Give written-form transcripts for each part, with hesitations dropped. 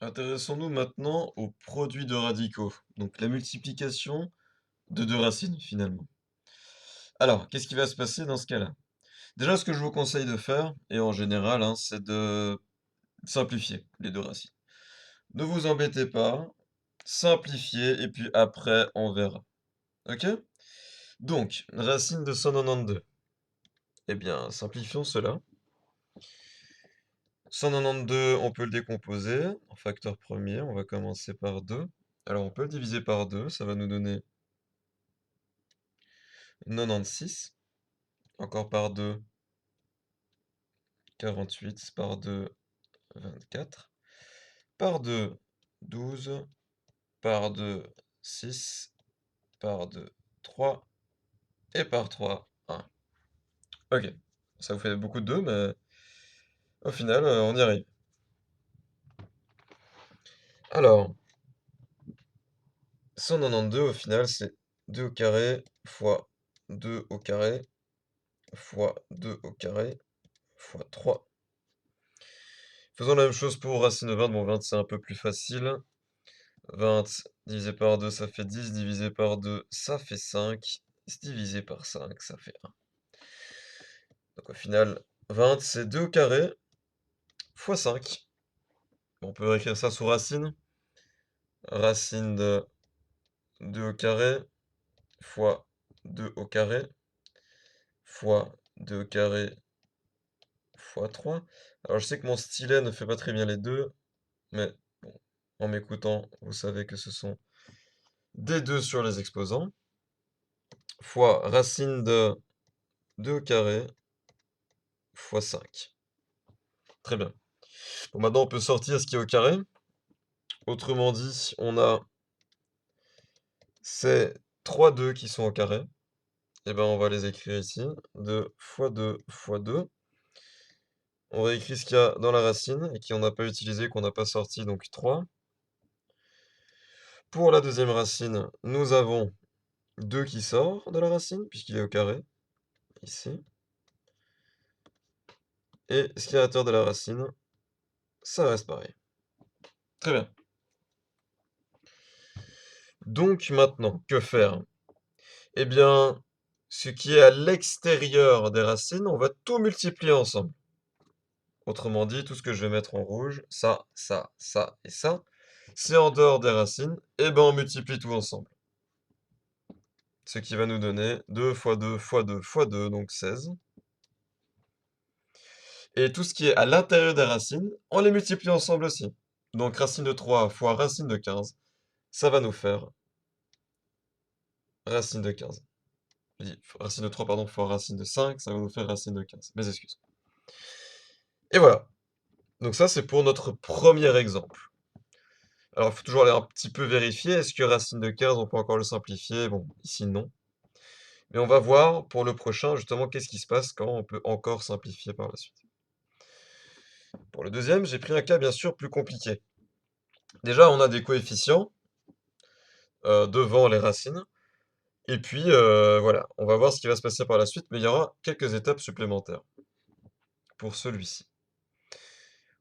Intéressons-nous maintenant au produit de radicaux, donc la multiplication de deux racines finalement. Alors, qu'est-ce qui va se passer dans ce cas-là? Déjà, ce que je vous conseille de faire, et en général, hein, c'est de simplifier les deux racines. Ne vous embêtez pas, simplifiez, et puis après, on verra. Ok? Donc, racine de 192. Eh bien, simplifions cela. 192, on peut le décomposer en facteur premier. On va commencer par 2. Alors, on peut le diviser par 2, ça va nous donner 96. Encore par 2, 48, par 2, 24, par 2, 12, par 2, 6, par 2, 3, et par 3, 1. Ok, ça vous fait beaucoup de 2, mais au final, on y arrive. Alors, 192, au final, c'est 2 au carré fois 2 au carré fois 2 au carré fois 3. Faisons la même chose pour racine de 20. Bon, 20, c'est un peu plus facile. 20 divisé par 2, ça fait 10, divisé par 2, ça fait 5, divisé par 5, ça fait 1. Donc au final, 20, c'est 2 au carré fois 5. On peut écrire ça sous racine. Racine de 2 au carré fois 2 au carré fois 2 au carré fois 3. Alors je sais que mon stylet ne fait pas très bien les deux, mais bon, en m'écoutant, vous savez que ce sont des 2 sur les exposants, fois racine de 2 au carré fois 5. Très bien. Bon, maintenant, on peut sortir ce qui est au carré. Autrement dit, on a ces 3 2 qui sont au carré. Et ben, on va les écrire ici. 2 fois 2 fois 2. On va écrire ce qu'il y a dans la racine et qu'on n'a pas utilisé, qu'on n'a pas sorti, donc 3. Pour la deuxième racine, nous avons 2 qui sort de la racine, puisqu'il est au carré, ici. Et ce qui est à l'intérieur de la racine, ça reste pareil. Très bien. Donc maintenant, que faire? Eh bien, ce qui est à l'extérieur des racines, on va tout multiplier ensemble. Autrement dit, tout ce que je vais mettre en rouge, ça et ça, c'est en dehors des racines, et ben on multiplie tout ensemble. Ce qui va nous donner 2 fois 2 fois 2 fois 2, donc 16. Et tout ce qui est à l'intérieur des racines, on les multiplie ensemble aussi. Donc racine de 3 fois racine de 15, ça va nous faire racine de 15. Je dis racine de 3, pardon, fois racine de 5, ça va nous faire racine de 15. Mes excuses. Et voilà. Donc ça, c'est pour notre premier exemple. Alors, il faut toujours aller un petit peu vérifier. Est-ce que racine de 15, on peut encore le simplifier? Bon, ici, non. Mais on va voir pour le prochain, justement, qu'est-ce qui se passe quand on peut encore simplifier par la suite. Pour le deuxième, j'ai pris un cas, bien sûr, plus compliqué. Déjà, on a des coefficients devant les racines. Et puis, voilà, on va voir ce qui va se passer par la suite, mais il y aura quelques étapes supplémentaires pour celui-ci.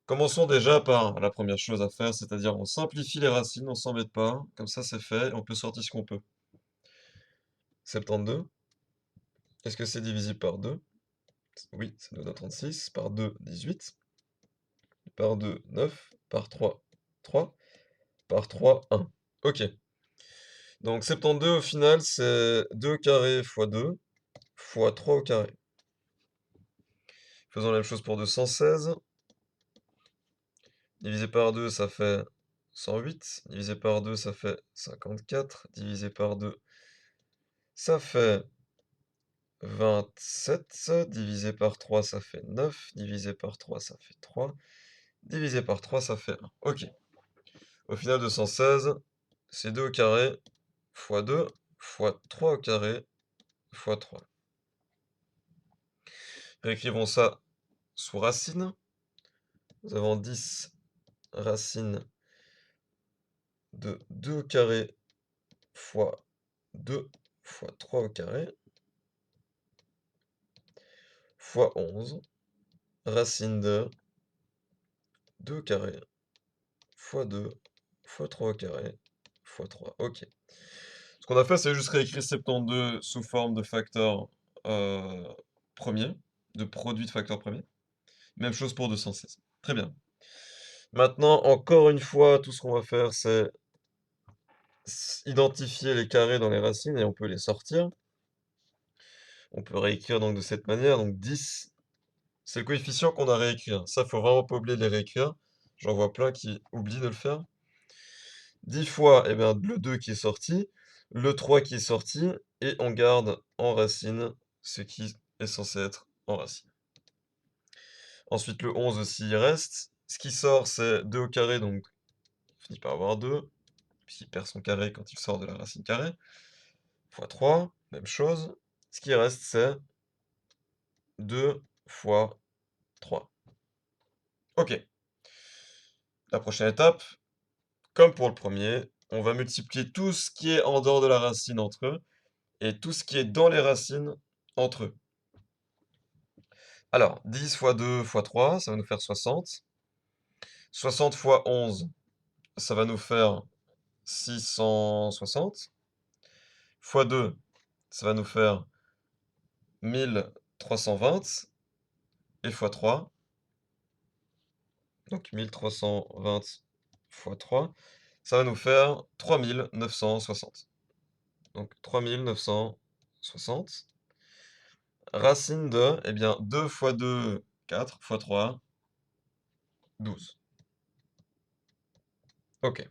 Commençons déjà par la première chose à faire, c'est-à-dire on simplifie les racines, on s'embête pas, comme ça c'est fait, on peut sortir ce qu'on peut. 72, est-ce que c'est divisible par 2? Oui, ça nous donne 36, par 2, 18, par 2, 9, par 3, 3, par 3, 1. Ok, donc 72 au final c'est 2 au carré fois 2, fois 3 au carré. Faisons la même chose pour 216, divisé par 2 ça fait 108, divisé par 2 ça fait 54, divisé par 2 ça fait 27, divisé par 3, ça fait 9, divisé par 3, ça fait 3, divisé par 3, ça fait 1. Ok. Au final, 216, c'est 2 au carré, fois 2, fois 3 au carré, fois 3. Réécrivons ça sous racine. Nous avons 10 racine de 2 au carré fois 2 fois 3 au carré, fois 11, racine de 2 au carré fois 2 fois 3 au carré fois 3. OK. Ce qu'on a fait, c'est juste réécrire 72 sous forme de facteur premier, de produit de facteur premier. Même chose pour 216. Très bien. Maintenant, encore une fois, tout ce qu'on va faire, c'est identifier les carrés dans les racines et on peut les sortir. On peut réécrire donc de cette manière. Donc 10, c'est le coefficient qu'on a réécrit, hein. Ça, faut vraiment pas oublier de les réécrire. J'en vois plein qui oublient de le faire. 10 fois, eh bien, le 2 qui est sorti, le 3 qui est sorti, et on garde en racine ce qui est censé être en racine. Ensuite, le 11 aussi, il reste. Ce qui sort, c'est 2 au carré, donc on finit par avoir 2, puisqu'il perd son carré quand il sort de la racine carrée, fois 3, même chose. Ce qui reste, c'est 2 fois 3. OK. La prochaine étape, comme pour le premier, on va multiplier tout ce qui est en dehors de la racine entre eux, et tout ce qui est dans les racines entre eux. Alors, 10 fois 2 fois 3, ça va nous faire 60. 60 fois 11, ça va nous faire 660. Fois 2, ça va nous faire 1320. Et fois 3, donc 1320 fois 3, ça va nous faire 3960. Donc 3960. Racine de, eh bien, 2 fois 2, 4, fois 3, 12. OK.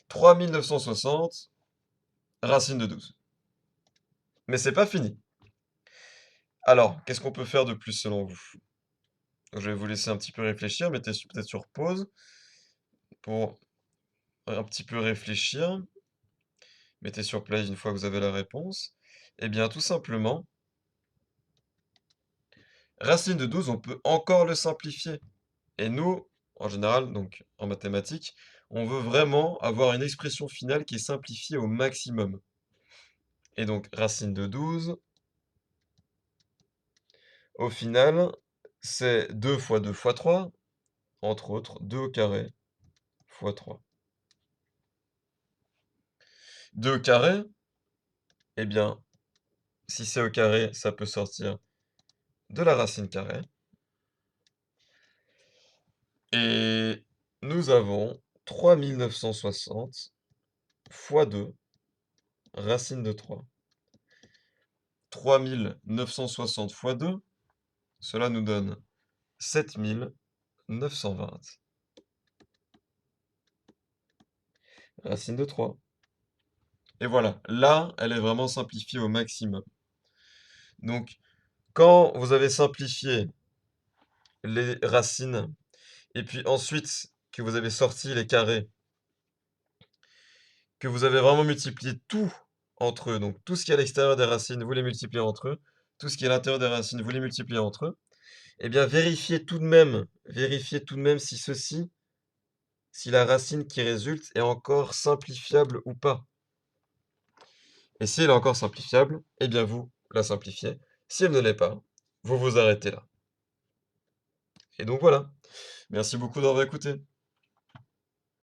3960, racine de 12. Mais c'est pas fini. Alors, qu'est-ce qu'on peut faire de plus selon vous? Je vais vous laisser un petit peu réfléchir, mettez peut-être sur pause pour un petit peu réfléchir. Mettez sur play une fois que vous avez la réponse. Eh bien, tout simplement, racine de 12, on peut encore le simplifier. Et nous, en général, donc en mathématiques, on veut vraiment avoir une expression finale qui est simplifiée au maximum. Et donc, racine de 12, au final, c'est 2 fois 2 fois 3, entre autres, 2 au carré fois 3. 2 au carré, eh bien, si c'est au carré, ça peut sortir de la racine carrée. Et nous avons 3960 fois 2, racine de 3. 3960 fois 2, cela nous donne 7920. Racine de 3. Et voilà, là, elle est vraiment simplifiée au maximum. Donc, quand vous avez simplifié les racines, et puis ensuite que vous avez sorti les carrés, que vous avez vraiment multiplié tout entre eux, donc tout ce qui est à l'extérieur des racines, vous les multipliez entre eux, tout ce qui est à l'intérieur des racines, vous les multipliez entre eux, eh bien vérifiez tout de même si ceci, si la racine qui résulte est encore simplifiable ou pas. Et si elle est encore simplifiable, eh bien vous la simplifiez. Si elle ne l'est pas, vous vous arrêtez là. Et donc voilà. Merci beaucoup d'avoir écouté.